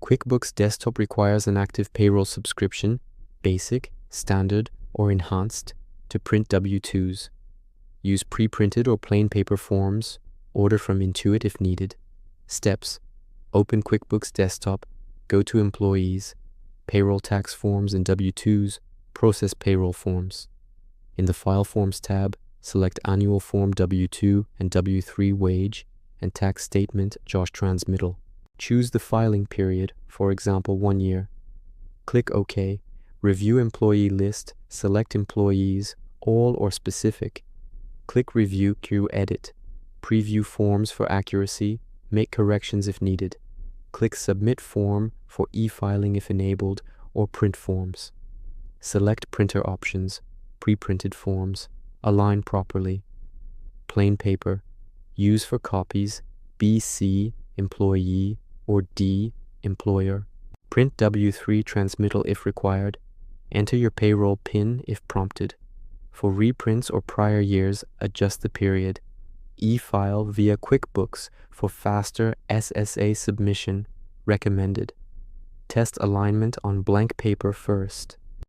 QuickBooks Desktop requires an active payroll subscription, basic, standard, or enhanced, to print W-2s. Use pre-printed or plain paper forms. Order from Intuit if needed. Steps: open QuickBooks Desktop, go to Employees, Payroll Tax Forms and W-2s, process payroll forms. In the File Forms tab, select Annual Form W-2 and W-3 Wage and Tax Statement Josh Transmittal. Choose the filing period, for example 1 year. Click OK. Review Employee List, select Employees, All or Specific. Click Review Q Edit. Preview forms for accuracy, make corrections if needed. Click Submit Form for e-filing if enabled, or print forms. Select printer options, pre-printed forms, align properly. Plain paper, use for copies, BC, employee, or D, employer. Print W-3 transmittal if required. Enter your payroll PIN if prompted. For reprints or prior years, adjust the period. E-file via QuickBooks for faster SSA submission, recommended. Test alignment on blank paper first.